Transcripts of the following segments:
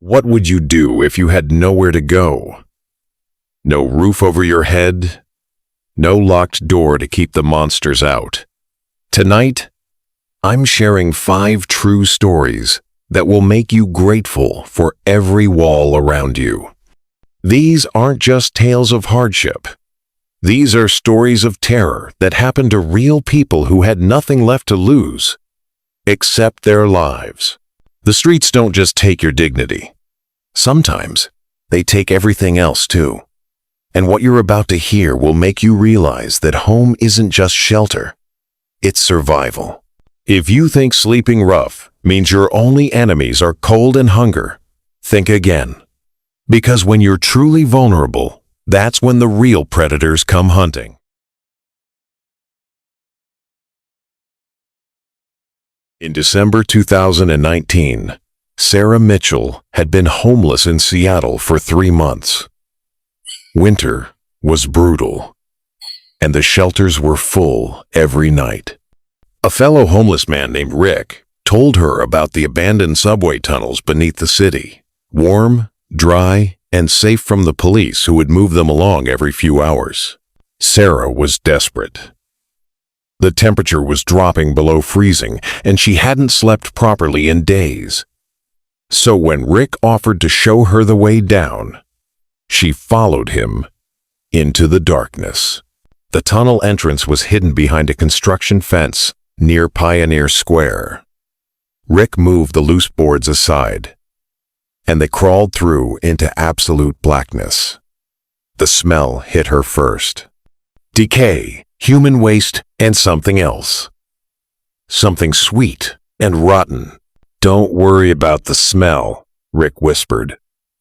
What would you do if you had nowhere to go? No roof over your head, no locked door to keep the monsters out. Tonight, I'm sharing 5 true stories that will make you grateful for every wall around you. These aren't just tales of hardship. These are stories of terror that happened to real people who had nothing left to lose, except their lives. The streets don't just take your dignity. Sometimes they take everything else too. And what you're about to hear will make you realize that home isn't just shelter, it's survival. If you think sleeping rough means your only enemies are cold and hunger, think again. Because when you're truly vulnerable, that's when the real predators come hunting. In December 2019, Sarah Mitchell had been homeless in Seattle for 3 months. Winter was brutal, and the shelters were full every night. A fellow homeless man named Rick told her about the abandoned subway tunnels beneath the city, warm, dry, and safe from the police who would move them along every few hours. Sarah was desperate. The temperature was dropping below freezing, and she hadn't slept properly in days. So when Rick offered to show her the way down, she followed him into the darkness. The tunnel entrance was hidden behind a construction fence near Pioneer Square. Rick moved the loose boards aside, and they crawled through into absolute blackness. The smell hit her first. Decay, human waste, and something else. Something sweet and rotten. "Don't worry about the smell," Rick whispered.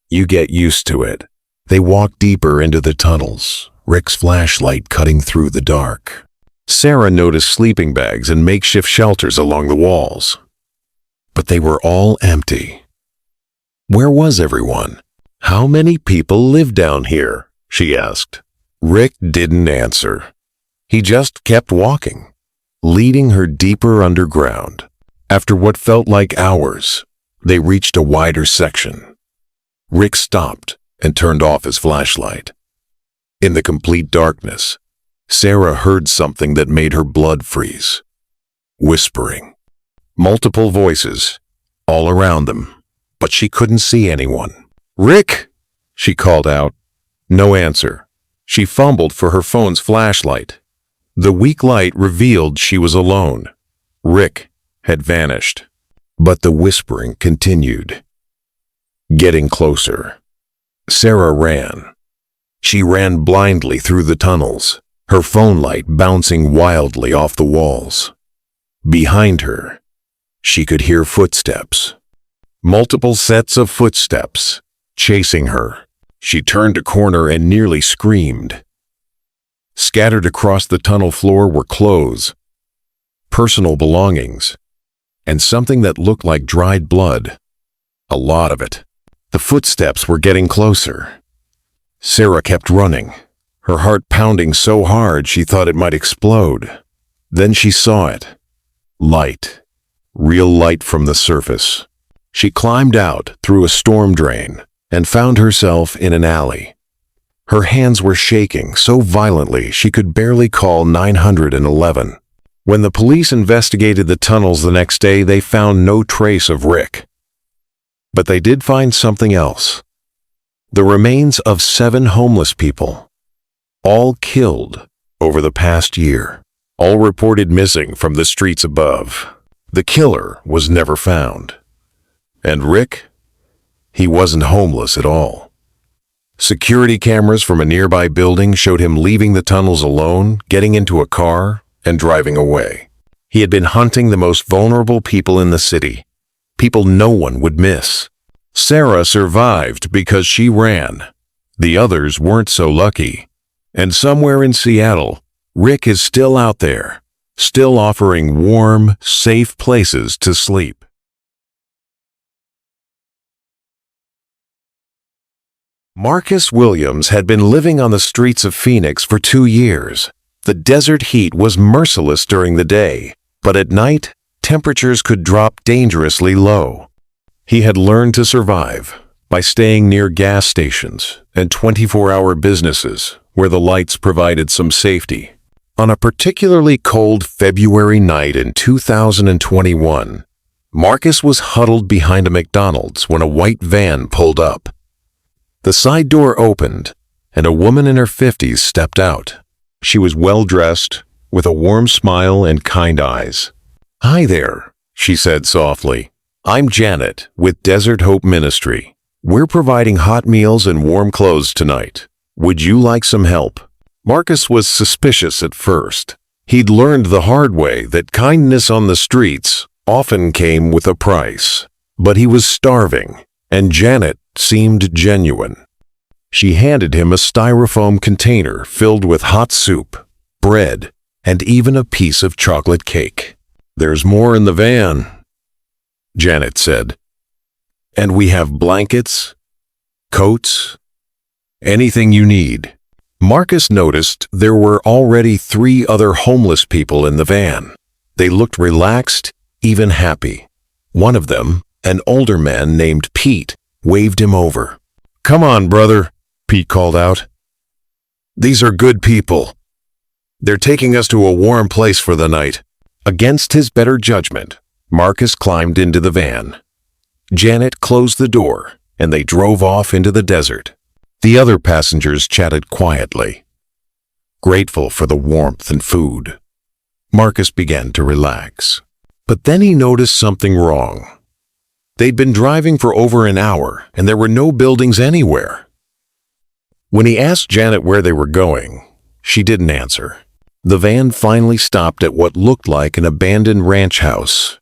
"You get used to it." They walked deeper into the tunnels, Rick's flashlight cutting through the dark. Sarah noticed sleeping bags and makeshift shelters along the walls. But they were all empty. Where was everyone? "How many people live down here?" she asked. Rick didn't answer. He just kept walking, leading her deeper underground. After what felt like hours, they reached a wider section. Rick stopped and turned off his flashlight. In the complete darkness, Sarah heard something that made her blood freeze. Whispering. Multiple voices, all around them, but she couldn't see anyone. "Rick!" she called out. No answer. She fumbled for her phone's flashlight. The weak light revealed she was alone. Rick had vanished. But the whispering continued. Getting closer. Sarah ran. She ran blindly through the tunnels, her phone light bouncing wildly off the walls. Behind her, she could hear footsteps. Multiple sets of footsteps, chasing her. She turned a corner and nearly screamed. Scattered across the tunnel floor were clothes, personal belongings, and something that looked like dried blood. A lot of it. The footsteps were getting closer. Sarah kept running, her heart pounding so hard she thought it might explode. Then she saw it. Light. Real light from the surface. She climbed out through a storm drain and found herself in an alley. Her hands were shaking so violently she could barely call 911. When the police investigated the tunnels the next day, they found no trace of Rick. But they did find something else. The remains of 7 homeless people, all killed over the past year, all reported missing from the streets above. The killer was never found. And Rick? He wasn't homeless at all. Security cameras from a nearby building showed him leaving the tunnels alone, getting into a car, and driving away. He had been hunting the most vulnerable people in the city, people no one would miss. Sarah survived because she ran. The others weren't so lucky. And somewhere in Seattle, Rick is still out there, still offering warm, safe places to sleep. Marcus Williams had been living on the streets of Phoenix for 2 years. The desert heat was merciless during the day, but at night, temperatures could drop dangerously low. He had learned to survive, by staying near gas stations and 24-hour businesses where the lights provided some safety. On a particularly cold February night in 2021, Marcus was huddled behind a McDonald's when a white van pulled up. The side door opened, and a woman in her 50s stepped out. She was well-dressed, with a warm smile and kind eyes. "Hi there," she said softly. "I'm Janet with Desert Hope Ministry. We're providing hot meals and warm clothes tonight. Would you like some help?" Marcus was suspicious at first. He'd learned the hard way that kindness on the streets often came with a price. But he was starving, and Janet seemed genuine. She handed him a styrofoam container filled with hot soup, bread, and even a piece of chocolate cake. "There's more in the van," Janet said. "And we have blankets, coats, anything you need." Marcus noticed there were already 3 other homeless people in the van. They looked relaxed, even happy. One of them, an older man named Pete, waved him over. "Come on, brother," Pete called out. "These are good people. They're taking us to a warm place for the night." Against his better judgment, Marcus climbed into the van. Janet closed the door, and they drove off into the desert. The other passengers chatted quietly, grateful for the warmth and food. Marcus began to relax. But then he noticed something wrong. They'd been driving for over an hour, and there were no buildings anywhere. When he asked Janet where they were going, she didn't answer. The van finally stopped at what looked like an abandoned ranch house.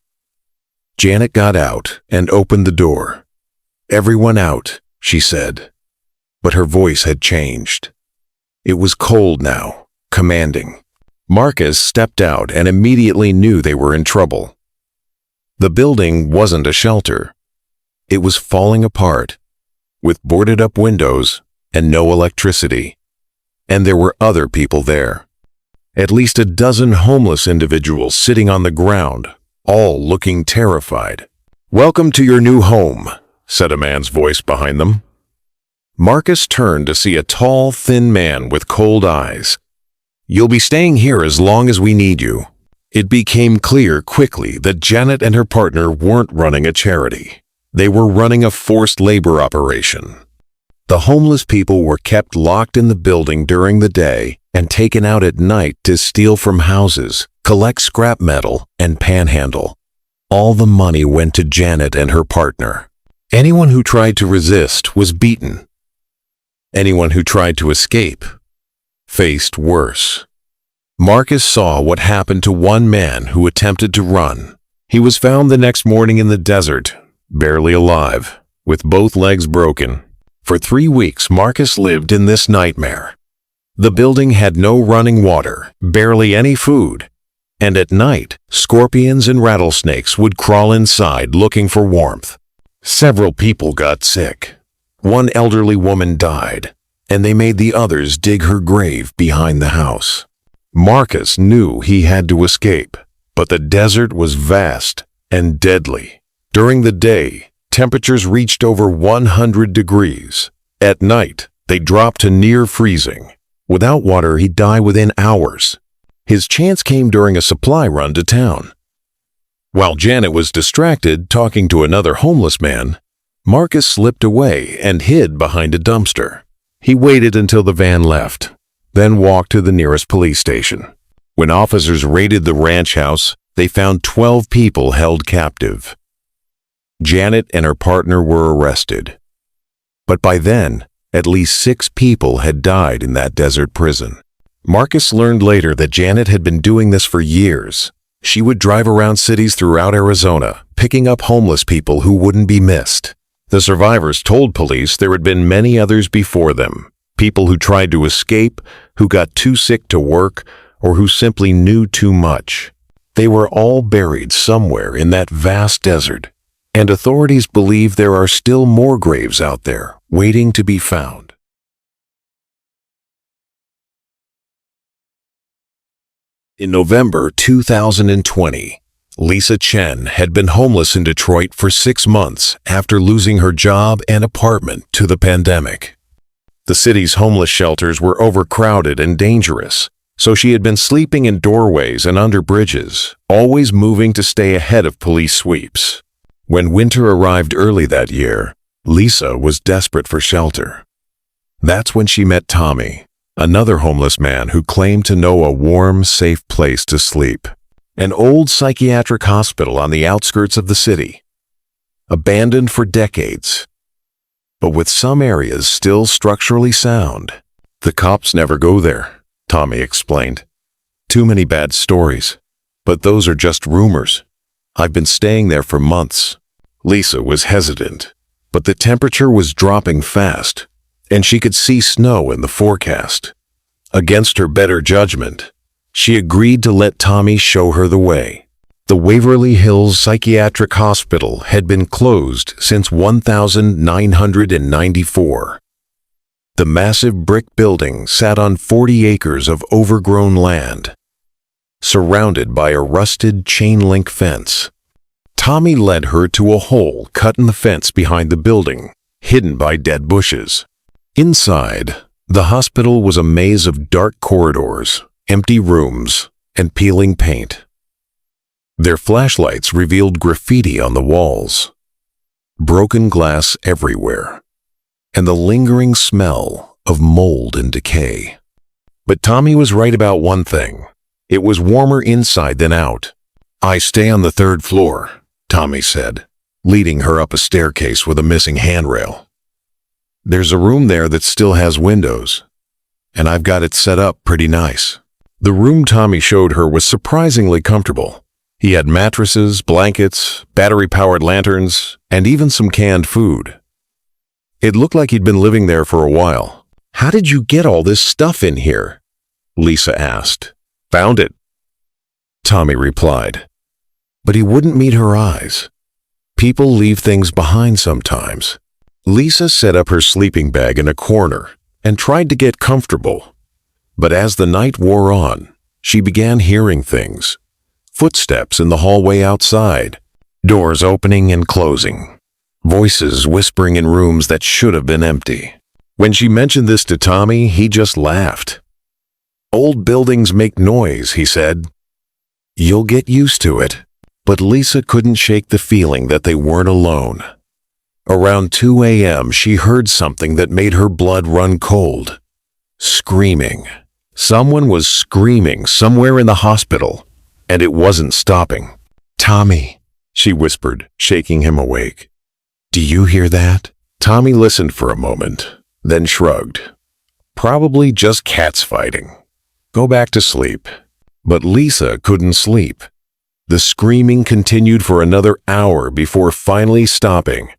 Janet got out and opened the door. "Everyone out," she said. But her voice had changed. It was cold now, commanding. Marcus stepped out and immediately knew they were in trouble. The building wasn't a shelter. It was falling apart, with boarded-up windows and no electricity. And there were other people there. At least a dozen homeless individuals sitting on the ground, all looking terrified. "Welcome to your new home," said a man's voice behind them. Marcus turned to see a tall, thin man with cold eyes. "You'll be staying here as long as we need you." It became clear quickly that Janet and her partner weren't running a charity. They were running a forced labor operation. The homeless people were kept locked in the building during the day and taken out at night to steal from houses, collect scrap metal, and panhandle. All the money went to Janet and her partner. Anyone who tried to resist was beaten. Anyone who tried to escape faced worse. Marcus saw what happened to one man who attempted to run. He was found the next morning in the desert, barely alive, with both legs broken. For 3 weeks, Marcus lived in this nightmare. The building had no running water, barely any food, and at night, scorpions and rattlesnakes would crawl inside looking for warmth. Several people got sick. One elderly woman died, and they made the others dig her grave behind the house. Marcus knew he had to escape, but the desert was vast and deadly. During the day, temperatures reached over 100 degrees. At night, they dropped to near freezing. Without water, he'd die within hours. His chance came during a supply run to town. While Janet was distracted talking to another homeless man, Marcus slipped away and hid behind a dumpster. He waited until the van left, then walked to the nearest police station. When officers raided the ranch house, they found 12 people held captive. Janet and her partner were arrested. But by then, at least 6 people had died in that desert prison. Marcus learned later that Janet had been doing this for years. She would drive around cities throughout Arizona, picking up homeless people who wouldn't be missed. The survivors told police there had been many others before them, people who tried to escape, who got too sick to work, or who simply knew too much. They were all buried somewhere in that vast desert, and authorities believe there are still more graves out there waiting to be found. In November 2020, Lisa Chen had been homeless in Detroit for 6 months after losing her job and apartment to the pandemic. The city's homeless shelters were overcrowded and dangerous, so she had been sleeping in doorways and under bridges, always moving to stay ahead of police sweeps. When winter arrived early that year, Lisa was desperate for shelter. That's when she met Tommy, another homeless man who claimed to know a warm, safe place to sleep. An old psychiatric hospital on the outskirts of the city, abandoned for decades, but with some areas still structurally sound. The cops never go there, Tommy explained. Too many bad stories, but those are just rumors. I've been staying there for months. Lisa was hesitant, but the temperature was dropping fast, and she could see snow in the forecast. Against her better judgment, she agreed to let Tommy show her the way. The Waverly Hills Psychiatric Hospital had been closed since 1994. The massive brick building sat on 40 acres of overgrown land, surrounded by a rusted chain-link fence. Tommy led her to a hole cut in the fence behind the building, hidden by dead bushes. Inside, the hospital was a maze of dark corridors, empty rooms, and peeling paint. Their flashlights revealed graffiti on the walls, broken glass everywhere, and the lingering smell of mold and decay. But Tommy was right about one thing. It was warmer inside than out. "I stay on the 3rd floor," Tommy said, leading her up a staircase with a missing handrail. "There's a room there that still has windows, and I've got it set up pretty nice." The room Tommy showed her was surprisingly comfortable. He had mattresses, blankets, battery-powered lanterns, and even some canned food. It looked like he'd been living there for a while. "How did you get all this stuff in here?" Lisa asked. "Found it," Tommy replied. But he wouldn't meet her eyes. People leave things behind sometimes. Lisa set up her sleeping bag in a corner and tried to get comfortable. But as the night wore on, she began hearing things. Footsteps in the hallway outside, doors opening and closing, voices whispering in rooms that should have been empty. When she mentioned this to Tommy, he just laughed. "Old buildings make noise," he said. "You'll get used to it." But Lisa couldn't shake the feeling that they weren't alone. Around 2 a.m., she heard something that made her blood run cold. Screaming. Someone was screaming somewhere in the hospital, and it wasn't stopping. "Tommy," she whispered, shaking him awake. "Do you hear that?" Tommy listened for a moment, then shrugged. "Probably just cats fighting. Go back to sleep." But Lisa couldn't sleep. The screaming continued for another hour before finally stopping,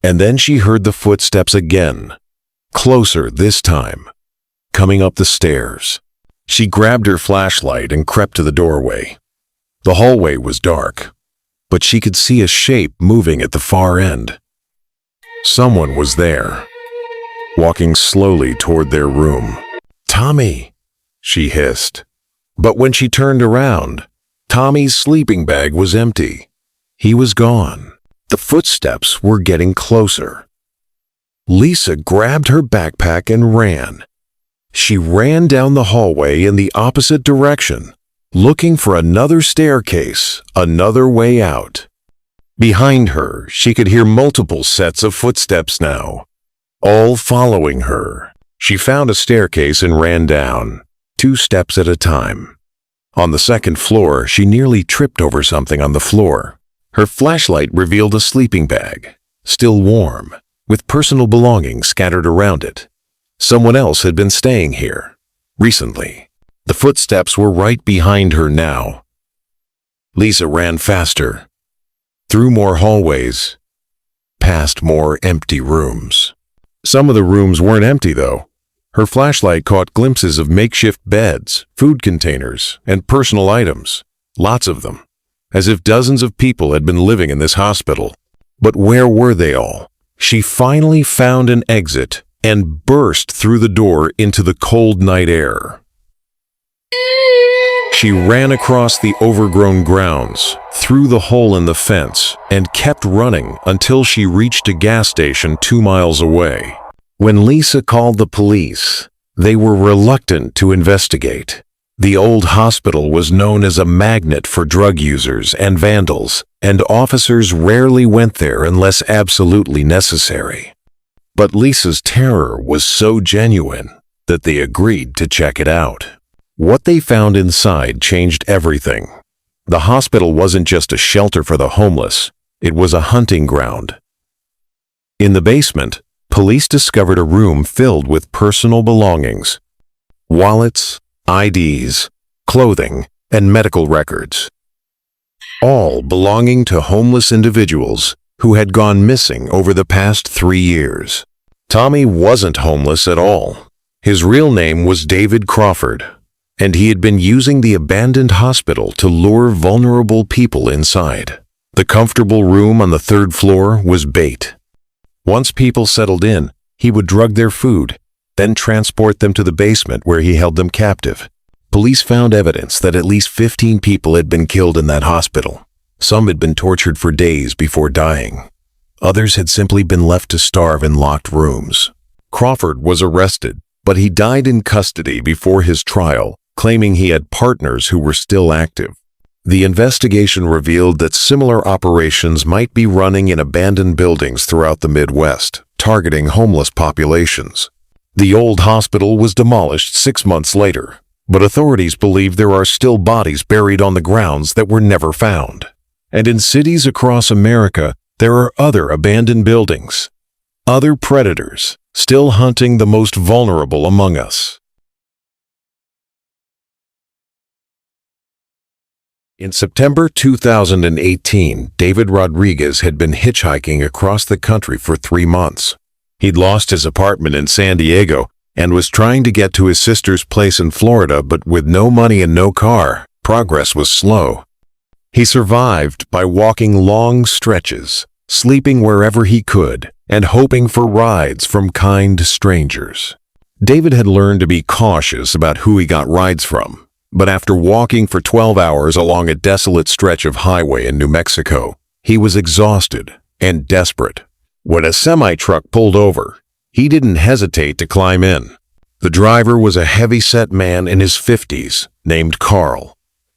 and then she heard the footsteps again, closer this time, coming up the stairs. She grabbed her flashlight and crept to the doorway. The hallway was dark, but she could see a shape moving at the far end. Someone was there, walking slowly toward their room. "Tommy," she hissed. But when she turned around, Tommy's sleeping bag was empty. He was gone. The footsteps were getting closer. Lisa grabbed her backpack and ran. She ran down the hallway in the opposite direction, looking for another staircase, another way out. Behind her, she could hear multiple sets of footsteps now, all following her. She found a staircase and ran down, 2 steps at a time. On the 2nd floor, she nearly tripped over something on the floor. Her flashlight revealed a sleeping bag, still warm, with personal belongings scattered around it. Someone else had been staying here, recently. The footsteps were right behind her now. Lisa ran faster, through more hallways, past more empty rooms. Some of the rooms weren't empty, though. Her flashlight caught glimpses of makeshift beds, food containers, and personal items, lots of them, as if dozens of people had been living in this hospital. But where were they all? She finally found an exit and burst through the door into the cold night air. She ran across the overgrown grounds, through the hole in the fence, and kept running until she reached a gas station 2 miles away. When Lisa called the police, they were reluctant to investigate. The old hospital was known as a magnet for drug users and vandals, and officers rarely went there unless absolutely necessary. But Lisa's terror was so genuine that they agreed to check it out. What they found inside changed everything. The hospital wasn't just a shelter for the homeless, it was a hunting ground. In the basement, police discovered a room filled with personal belongings: wallets, IDs, clothing, and medical records, all belonging to homeless individuals who had gone missing over the past 3 years. Tommy wasn't homeless at all. His real name was David Crawford, and he had been using the abandoned hospital to lure vulnerable people inside. The comfortable room on the 3rd floor was bait. Once people settled in, he would drug their food, then transport them to the basement where he held them captive. Police found evidence that at least 15 people had been killed in that hospital. Some had been tortured for days before dying. Others had simply been left to starve in locked rooms. Crawford was arrested, but he died in custody before his trial, claiming he had partners who were still active. The investigation revealed that similar operations might be running in abandoned buildings throughout the Midwest, targeting homeless populations. The old hospital was demolished 6 months later, but authorities believe there are still bodies buried on the grounds that were never found. And in cities across America, there are other abandoned buildings, other predators, still hunting the most vulnerable among us. In September 2018, David Rodriguez had been hitchhiking across the country for 3 months. He'd lost his apartment in San Diego and was trying to get to his sister's place in Florida, but with no money and no car, progress was slow. He survived by walking long stretches, sleeping wherever he could, and hoping for rides from kind strangers. David had learned to be cautious about who he got rides from, but after walking for 12 hours along a desolate stretch of highway in New Mexico, he was exhausted and desperate. When a semi-truck pulled over, he didn't hesitate to climb in. The driver was a heavy-set man in his 50s named Carl.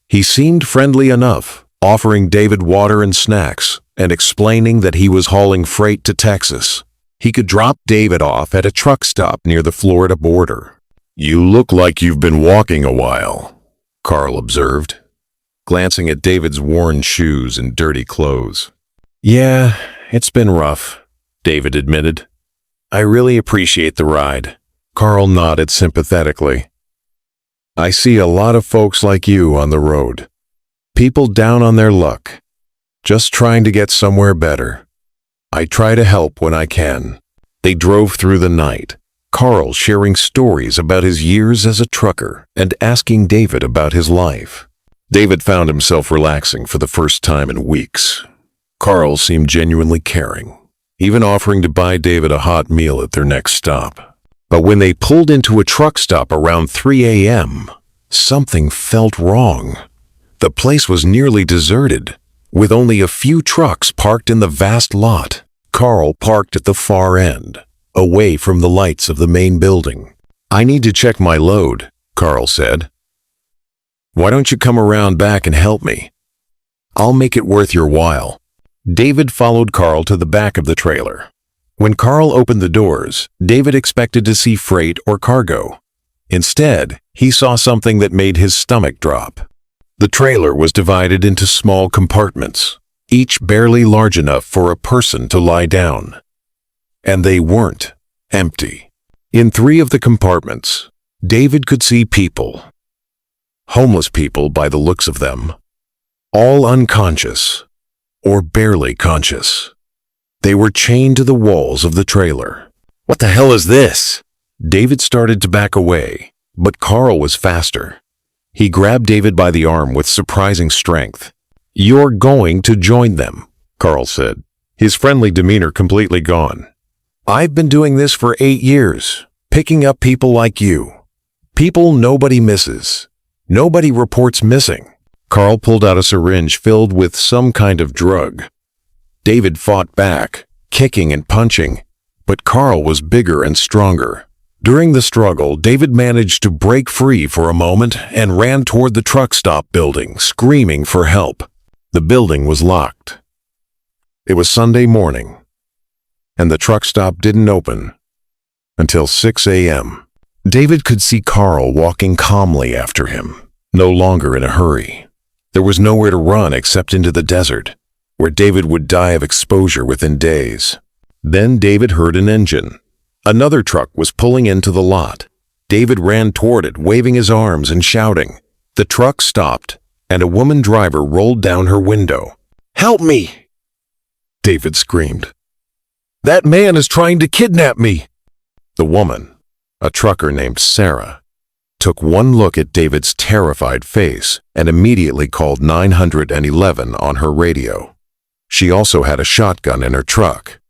He seemed friendly enough, offering David water and snacks and explaining that he was hauling freight to Texas. He could drop David off at a truck stop near the Florida border. "You look like you've been walking a while," Carl observed, glancing at David's worn shoes and dirty clothes. "Yeah, it's been rough," David admitted. "I really appreciate the ride." Carl nodded sympathetically. "I see a lot of folks like you on the road. People down on their luck, just trying to get somewhere better. I try to help when I can." They drove through the night, Carl sharing stories about his years as a trucker and asking David about his life. David found himself relaxing for the first time in weeks. Carl seemed genuinely caring, even offering to buy David a hot meal at their next stop. But when they pulled into a truck stop around 3 a.m., something felt wrong. The place was nearly deserted, with only a few trucks parked in the vast lot. Carl parked at the far end, away from the lights of the main building. "I need to check my load," Carl said. "Why don't you come around back and help me? I'll make it worth your while." David followed Carl to the back of the trailer. When Carl opened the doors, David expected to see freight or cargo. Instead, he saw something that made his stomach drop. The trailer was divided into small compartments, each barely large enough for a person to lie down. And they weren't empty. In 3 of the compartments, David could see people. Homeless people by the looks of them. All unconscious, or barely conscious. They were chained to the walls of the trailer. "What the hell is this?" David started to back away, but Carl was faster. He grabbed David by the arm with surprising strength. "You're going to join them," Carl said, his friendly demeanor completely gone. "I've been doing this for 8 years, picking up people like you. People nobody misses. Nobody reports missing. Carl pulled out a syringe filled with some kind of drug. David fought back, kicking and punching, but Carl was bigger and stronger. During the struggle, David managed to break free for a moment and ran toward the truck stop building, screaming for help. The building was locked. It was Sunday morning, and the truck stop didn't open until 6 a.m. David could see Carl walking calmly after him, no longer in a hurry. There was nowhere to run except into the desert, where David would die of exposure within days. Then David heard an engine. Another truck was pulling into the lot. David ran toward it, waving his arms and shouting. The truck stopped, and a woman driver rolled down her window. "Help me!" David screamed. "That man is trying to kidnap me!" The woman, a trucker named Sarah, took one look at David's terrified face and immediately called 911 on her radio. She also had a shotgun in her truck,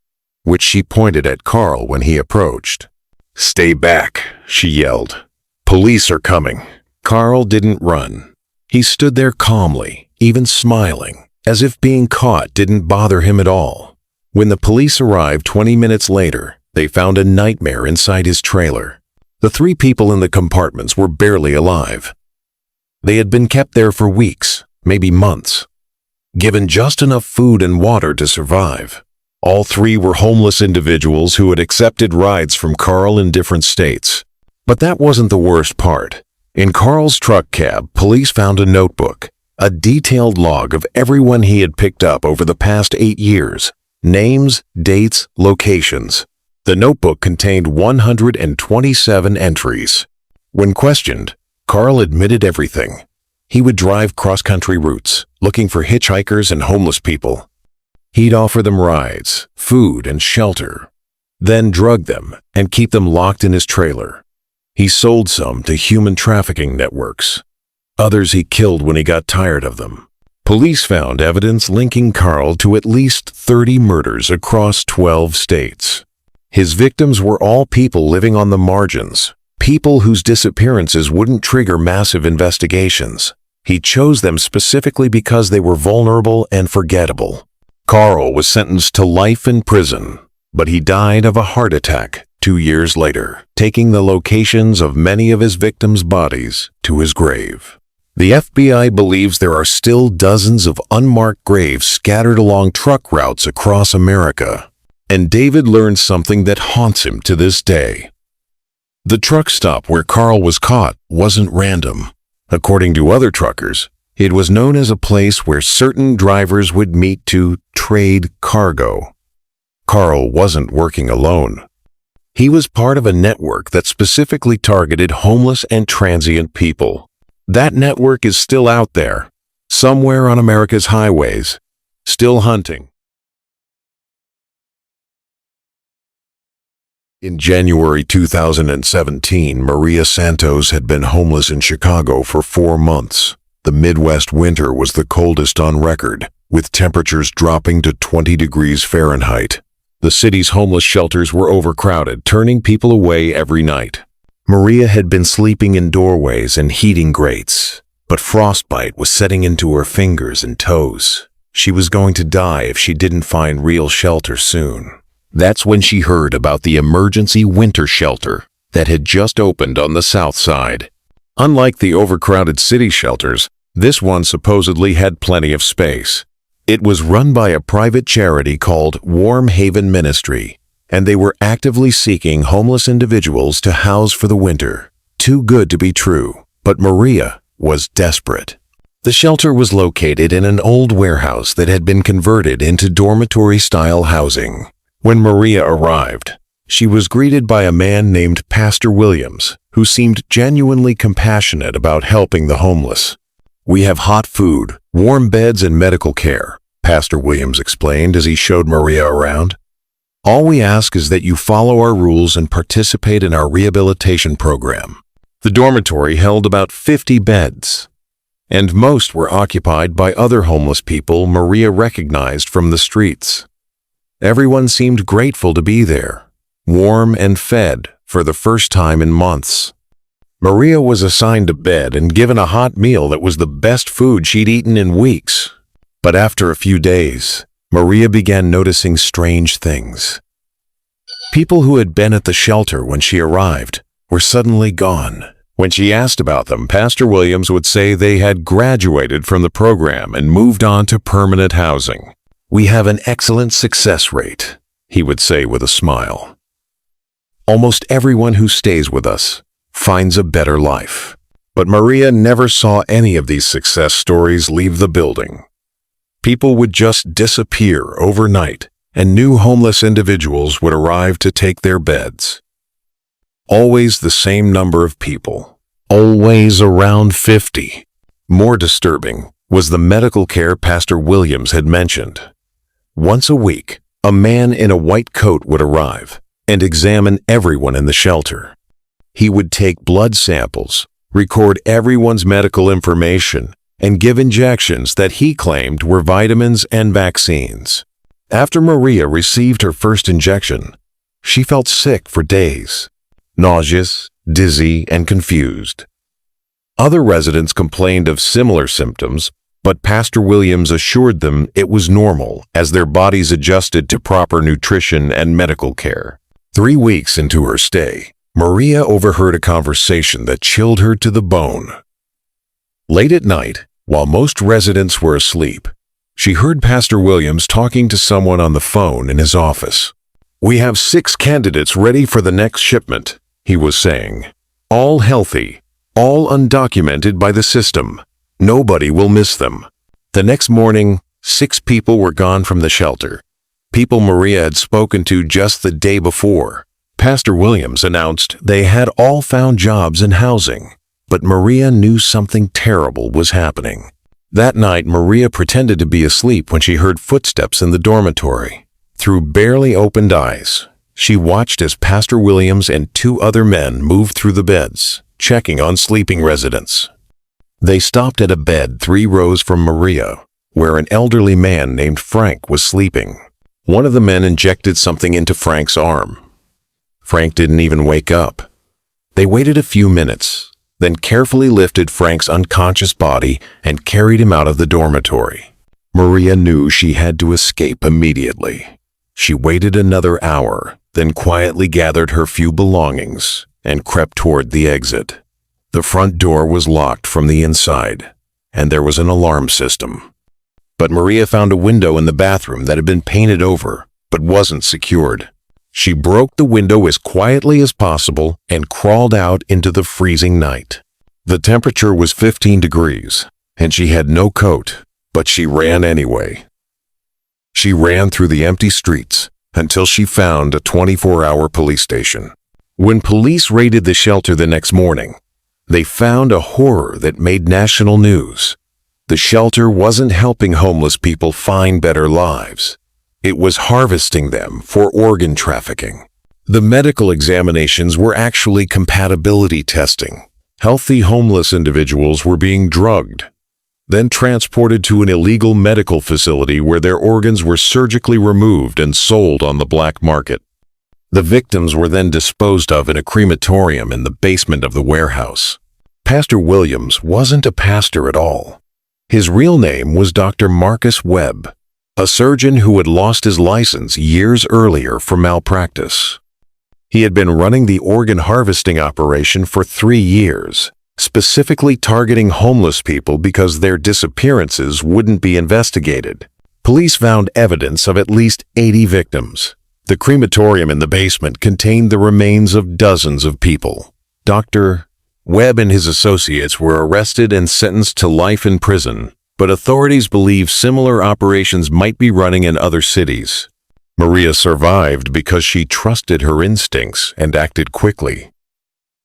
which she pointed at Carl when he approached. "Stay back," she yelled. "Police are coming." Carl didn't run. He stood there calmly, even smiling, as if being caught didn't bother him at all. When the police arrived 20 minutes later, they found a nightmare inside his trailer. The 3 people in the compartments were barely alive. They had been kept there for weeks, maybe months, given just enough food and water to survive. All 3 were homeless individuals who had accepted rides from Carl in different states. But that wasn't the worst part. In Carl's truck cab, police found a notebook, a detailed log of everyone he had picked up over the past 8 years. Names, dates, locations. The notebook contained 127 entries. When questioned, Carl admitted everything. He would drive cross-country routes, looking for hitchhikers and homeless people. He'd offer them rides, food, and shelter, then drug them and keep them locked in his trailer. He sold some to human trafficking networks. Others he killed when he got tired of them. Police found evidence linking Carl to at least 30 murders across 12 states. His victims were all people living on the margins, people whose disappearances wouldn't trigger massive investigations. He chose them specifically because they were vulnerable and forgettable. Carl was sentenced to life in prison, but he died of a heart attack 2 years later, taking the locations of many of his victims' bodies to his grave. The FBI believes there are still dozens of unmarked graves scattered along truck routes across America. And David learned something that haunts him to this day. The truck stop where Carl was caught wasn't random. According to other truckers, it was known as a place where certain drivers would meet to trade cargo. Carl wasn't working alone. He was part of a network that specifically targeted homeless and transient people. That network is still out there, somewhere on America's highways, still hunting. In January 2017, Maria Santos had been homeless in Chicago for 4 months. The Midwest winter was the coldest on record, with temperatures dropping to 20 degrees Fahrenheit. The city's homeless shelters were overcrowded, turning people away every night. Maria had been sleeping in doorways and heating grates, but frostbite was setting into her fingers and toes. She was going to die if she didn't find real shelter soon. That's when she heard about the emergency winter shelter that had just opened on the south side. Unlike the overcrowded city shelters, this one supposedly had plenty of space. It was run by a private charity called Warm Haven Ministry, and they were actively seeking homeless individuals to house for the winter. Too good to be true, but Maria was desperate. The shelter was located in an old warehouse that had been converted into dormitory-style housing. When Maria arrived, she was greeted by a man named Pastor Williams, who seemed genuinely compassionate about helping the homeless. "We have hot food, warm beds, and medical care," Pastor Williams explained as he showed Maria around. "All we ask is that you follow our rules and participate in our rehabilitation program." The dormitory held about 50 beds, and most were occupied by other homeless people Maria recognized from the streets. Everyone seemed grateful to be there, warm and fed for the first time in months. Maria was assigned a bed and given a hot meal that was the best food she'd eaten in weeks. But after a few days, Maria began noticing strange things. People who had been at the shelter when she arrived were suddenly gone. When she asked about them, Pastor Williams would say they had graduated from the program and moved on to permanent housing. "We have an excellent success rate," he would say with a smile. "Almost everyone who stays with us finds a better life." But Maria never saw any of these success stories leave the building. People would just disappear overnight, and new homeless individuals would arrive to take their beds. Always the same number of people, always around 50. More disturbing was the medical care Pastor Williams had mentioned. Once a week, a man in a white coat would arrive and examine everyone in the shelter. He would take blood samples, record everyone's medical information, and give injections that he claimed were vitamins and vaccines. After Maria received her first injection, she felt sick for days, nauseous, dizzy, and confused. Other residents complained of similar symptoms, but Pastor Williams assured them it was normal as their bodies adjusted to proper nutrition and medical care. 3 weeks into her stay, Maria overheard a conversation that chilled her to the bone. Late at night, while most residents were asleep, she heard Pastor Williams talking to someone on the phone in his office. "We have 6 candidates ready for the next shipment," he was saying. "All healthy, all undocumented by the system. Nobody will miss them." The next morning, 6 people were gone from the shelter. People Maria had spoken to just the day before. Pastor Williams announced they had all found jobs and housing, but Maria knew something terrible was happening. That night, Maria pretended to be asleep when she heard footsteps in the dormitory. Through barely opened eyes, she watched as Pastor Williams and 2 other men moved through the beds, checking on sleeping residents. They stopped at a bed 3 rows from Maria, where an elderly man named Frank was sleeping. One of the men injected something into Frank's arm. Frank didn't even wake up. They waited a few minutes, then carefully lifted Frank's unconscious body and carried him out of the dormitory. Maria knew she had to escape immediately. She waited another hour, then quietly gathered her few belongings and crept toward the exit. The front door was locked from the inside, and there was an alarm system. But Maria found a window in the bathroom that had been painted over, but wasn't secured. She broke the window as quietly as possible and crawled out into the freezing night. The temperature was 15 degrees, and she had no coat, but she ran anyway. She ran through the empty streets until she found a 24-hour police station. When police raided the shelter the next morning, they found a horror that made national news. The shelter wasn't helping homeless people find better lives. It was harvesting them for organ trafficking. The medical examinations were actually compatibility testing. Healthy homeless individuals were being drugged, then transported to an illegal medical facility where their organs were surgically removed and sold on the black market. The victims were then disposed of in a crematorium in the basement of the warehouse. Pastor Williams wasn't a pastor at all. His real name was Dr. Marcus Webb, a surgeon who had lost his license years earlier for malpractice. He had been running the organ harvesting operation for 3 years, specifically targeting homeless people because their disappearances wouldn't be investigated. Police found evidence of at least 80 victims. The crematorium in the basement contained the remains of dozens of people. Dr. Webb and his associates were arrested and sentenced to life in prison, but authorities believe similar operations might be running in other cities. Maria survived because she trusted her instincts and acted quickly.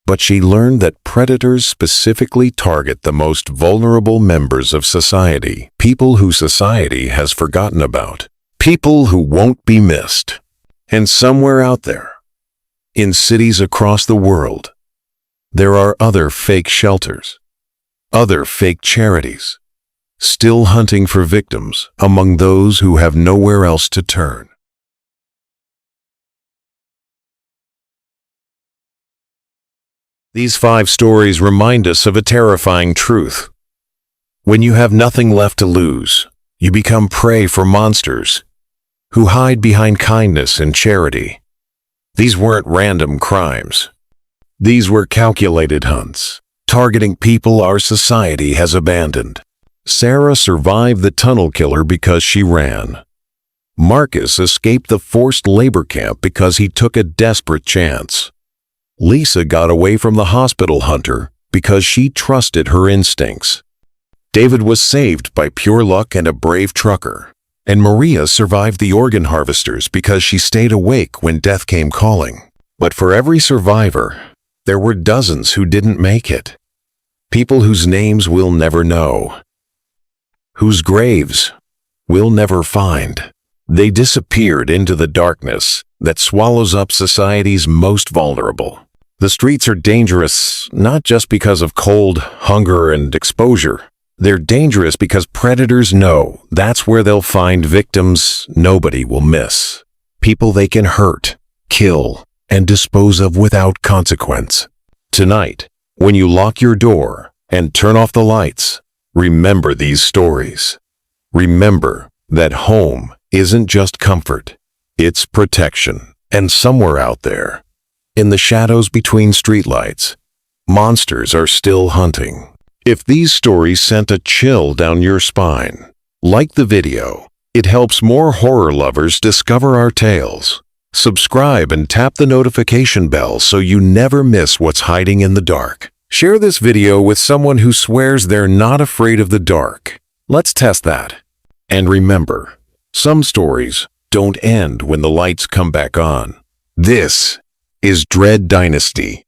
But she learned that predators specifically target the most vulnerable members of society, people who society has forgotten about, people who won't be missed. And somewhere out there, in cities across the world, there are other fake shelters, other fake charities, still hunting for victims among those who have nowhere else to turn. These 5 stories remind us of a terrifying truth. When you have nothing left to lose, you become prey for monsters who hide behind kindness and charity. These weren't random crimes. These were calculated hunts, targeting people our society has abandoned. Sarah survived the tunnel killer because she ran. Marcus escaped the forced labor camp because he took a desperate chance. Lisa got away from the hospital hunter because she trusted her instincts. David was saved by pure luck and a brave trucker. And Maria survived the organ harvesters because she stayed awake when death came calling. But for every survivor, there were dozens who didn't make it. People whose names we'll never know. Whose graves we'll never find. They disappeared into the darkness that swallows up society's most vulnerable. The streets are dangerous not just because of cold, hunger, and exposure. They're dangerous because predators know that's where they'll find victims nobody will miss. People they can hurt, kill, and dispose of without consequence. Tonight, when you lock your door and turn off the lights, remember these stories. Remember that home isn't just comfort, it's protection. And somewhere out there, in the shadows between streetlights, monsters are still hunting. If these stories sent a chill down your spine, like the video. It helps more horror lovers discover our tales. Subscribe and tap the notification bell so you never miss what's hiding in the dark. Share this video with someone who swears they're not afraid of the dark. Let's test that. And remember, some stories don't end when the lights come back on. This is Dread Dynasty.